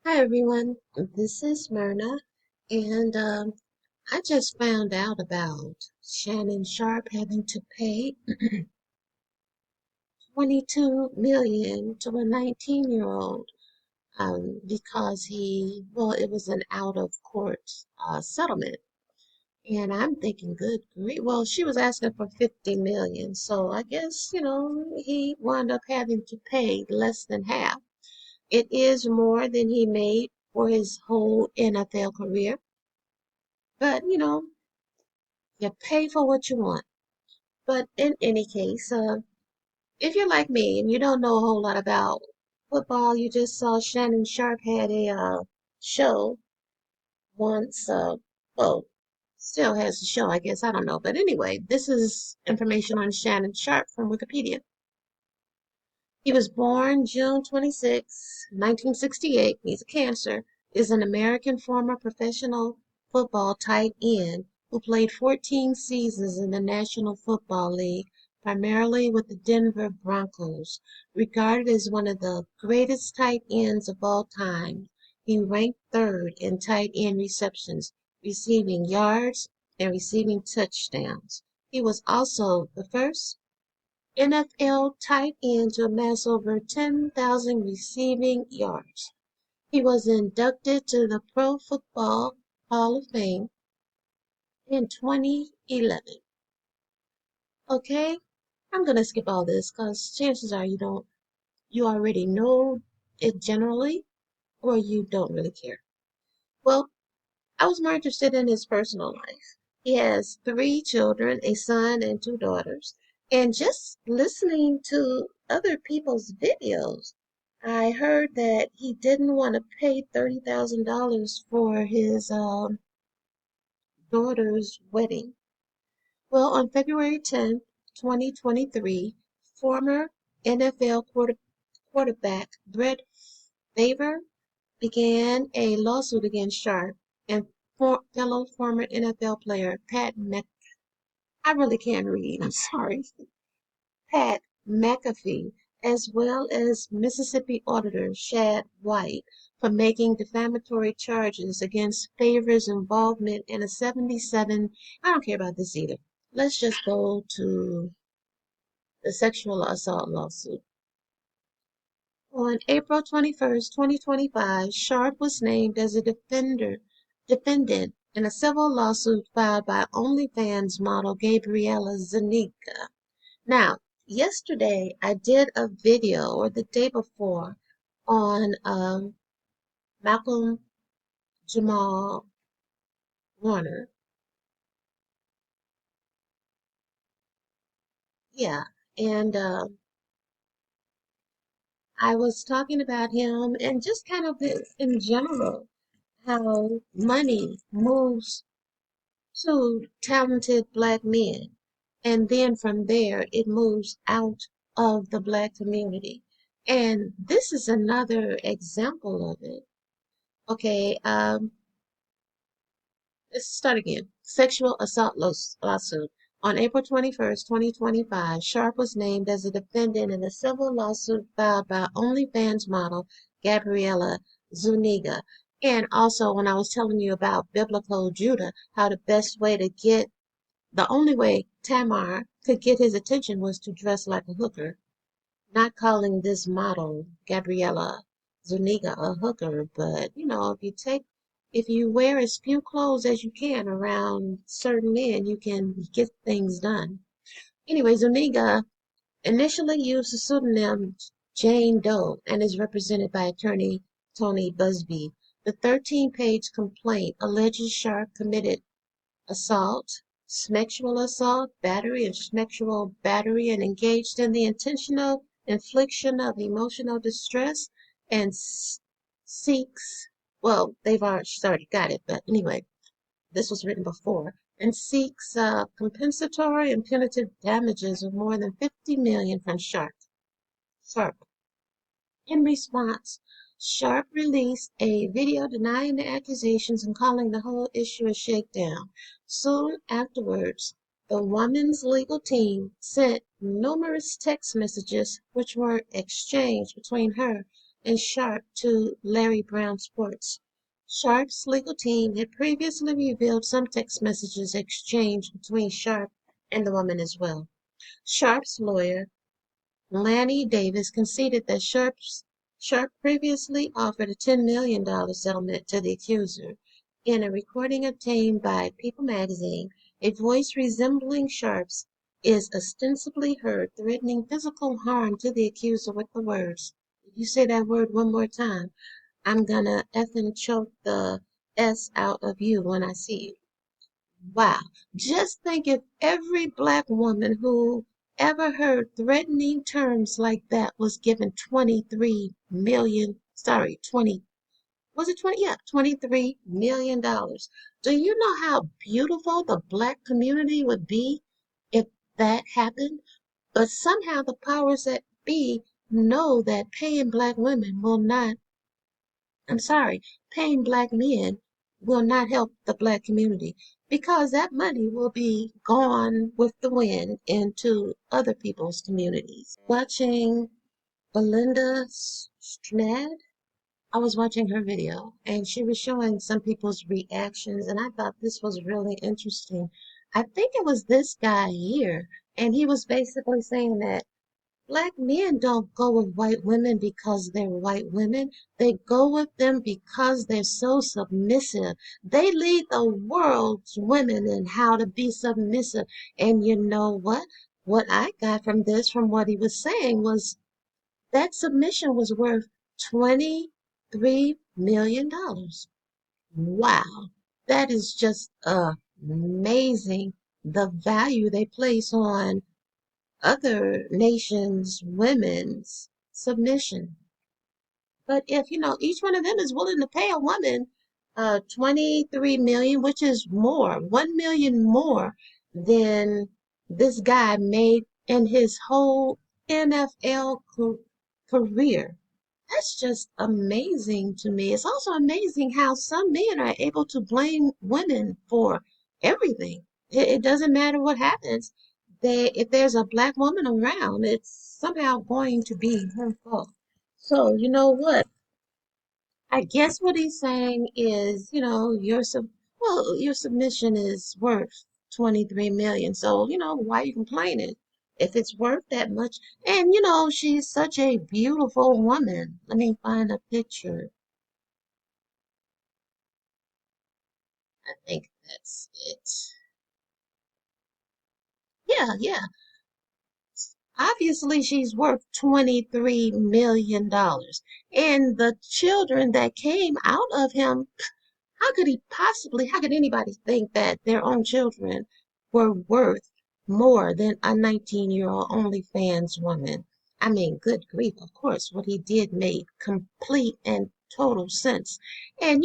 Hi everyone, this is Myrna, and I just found out about Shannon Sharpe having to pay 22 million to a 19-year-old because it was an out-of-court settlement. And I'm thinking, good grief. Well, she was asking for 50 million, so I guess, he wound up having to pay less than half. It is more than he made for his whole NFL career. But, you pay for what you want. But in any case, if you're like me and you don't know a whole lot about football, you just saw Shannon Sharpe had a show once. Well, still has a show, I guess. I don't know. But anyway, this is information on Shannon Sharpe from Wikipedia. He was born June 26, 1968. He's a Cancer. Is an American former professional football tight end who played 14 seasons in the National Football League, primarily with the Denver Broncos. Regarded as one of the greatest tight ends of all time, he ranked third in tight end receptions, receiving yards, and receiving touchdowns. He was also the first NFL tight end to amass over 10,000 receiving yards. He was inducted to the Pro Football Hall of Fame in 2011. Okay, I'm gonna skip all this because chances are you already know it generally, or you don't really care. Well, I was more interested in his personal life. He has three children, a son and two daughters. And just listening to other people's videos, I heard that he didn't want to pay $30,000 for his daughter's wedding. Well, on February 10th, 2023, former NFL quarterback Brett Favre began a lawsuit against Sharpe and fellow former NFL player I really can't read, I'm sorry, Pat McAfee, as well as Mississippi Auditor Shad White for making defamatory charges against Favre's involvement in a 77. I don't care about this either. Let's just go to the sexual assault lawsuit. On April 21st, 2025, Sharpe was named as a defendant in a civil lawsuit filed by OnlyFans model Gabriella Zuniga. Now, yesterday I did a video, or the day before, on Malcolm Jamal Warner. Yeah, and I was talking about him and just kind of in general how money moves to talented black men. And then from there, it moves out of the black community. And this is another example of it. Okay, let's start again. Sexual assault lawsuit. On April 21st, 2025, Sharpe was named as a defendant in a civil lawsuit filed by OnlyFans model Gabriella Zuniga. And also, when I was telling you about biblical Judah, how the best way to get the only way Tamar could get his attention was to dress like a hooker, not calling this model, Gabriella Zuniga, a hooker, but if you wear as few clothes as you can around certain men, you can get things done. Anyway, Zuniga initially used the pseudonym Jane Doe and is represented by attorney Tony Busby. The 13-page complaint alleges Sharpe committed assault, sexual assault, battery, and sexual battery, and engaged in the intentional infliction of emotional distress and seeks, well, they've already got it, but anyway, this was written before, and seeks compensatory and punitive damages of more than 50 million from Sharpe. In response, Sharpe released a video denying the accusations and calling the whole issue a shakedown. Soon afterwards, the woman's legal team sent numerous text messages which were exchanged between her and Sharpe to Larry Brown Sports. Sharpe's legal team had previously revealed some text messages exchanged between Sharpe and the woman as well. Sharpe's lawyer, Lanny Davis, conceded that Sharpe previously offered a $10 million settlement to the accuser. In a recording obtained by People magazine, a voice resembling Sharpe's is ostensibly heard threatening physical harm to the accuser with the words, "If you say that word one more time, I'm gonna effing choke the S out of you when I see you." Wow. Just think if every black woman who ever heard threatening terms like that was given 23 million, sorry, 20, was it 20? Yeah, $23 million. Do you know how beautiful the black community would be if that happened? But somehow the powers that be know that paying black women will not, I'm sorry, paying black men will not help the black community because that money will be gone with the wind into other people's communities. Watching Belinda Strnad, I was watching her video and she was showing some people's reactions, and I thought this was really interesting. I think it was this guy here, and he was basically saying that black men don't go with white women because they're white women. They go with them because they're so submissive. They lead the world's women in how to be submissive. And you know what? What I got from this, from what he was saying, was that submission was worth $23 million. Wow. That is just amazing, the value they place on other nations' women's submission. But if each one of them is willing to pay a woman 23 million, which is more, 1 million more than this guy made in his whole NFL career. That's just amazing to me. It's also amazing how some men are able to blame women for everything. It doesn't matter what happens. If there's a black woman around, it's somehow going to be her fault. So, you know what? I guess what he's saying is, your submission is worth 23 million. So, why are you complaining? If it's worth that much, and she's such a beautiful woman. Let me find a picture. I think that's it. Yeah, yeah. Obviously, she's worth $23 million. And the children that came out of him, how could anybody think that their own children were worth more than a 19-year-old OnlyFans woman? I mean, good grief, of course, what he did made complete and total sense. And,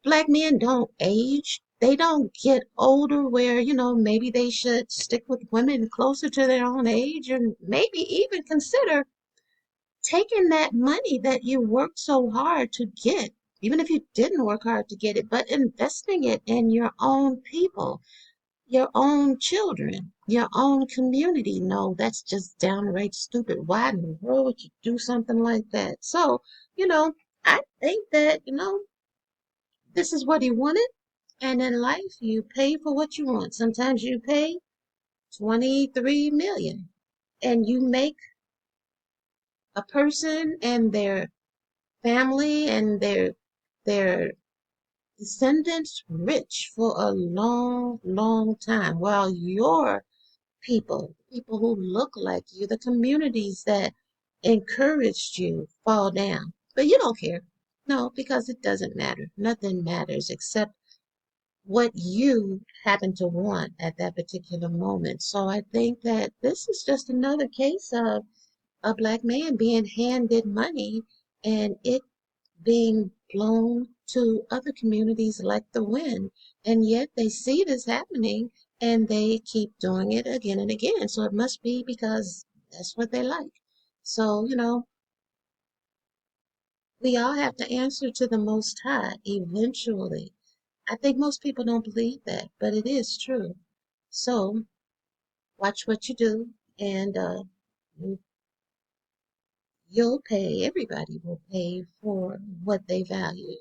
black men don't age. They don't get older where, maybe they should stick with women closer to their own age and maybe even consider taking that money that you worked so hard to get, even if you didn't work hard to get it, but investing it in your own people, your own children, your own community. No, that's just downright stupid. Why in the world would you do something like that? So, I think that, this is what he wanted. And in life, you pay for what you want. Sometimes you pay 23 million and you make a person and their family and their descendants rich for a long, long time, while your people who look like you, the communities that encouraged you, fall down. But you don't care. No, because it doesn't matter. Nothing matters except what you happen to want at that particular moment. So I think that this is just another case of a black man being handed money and it being blown to other communities like the wind. And yet they see this happening and they keep doing it again and again. So it must be because that's what they like. So, we all have to answer to the Most High eventually. I think most people don't believe that, but it is true. So, watch what you do and you'll pay, everybody will pay for what they value.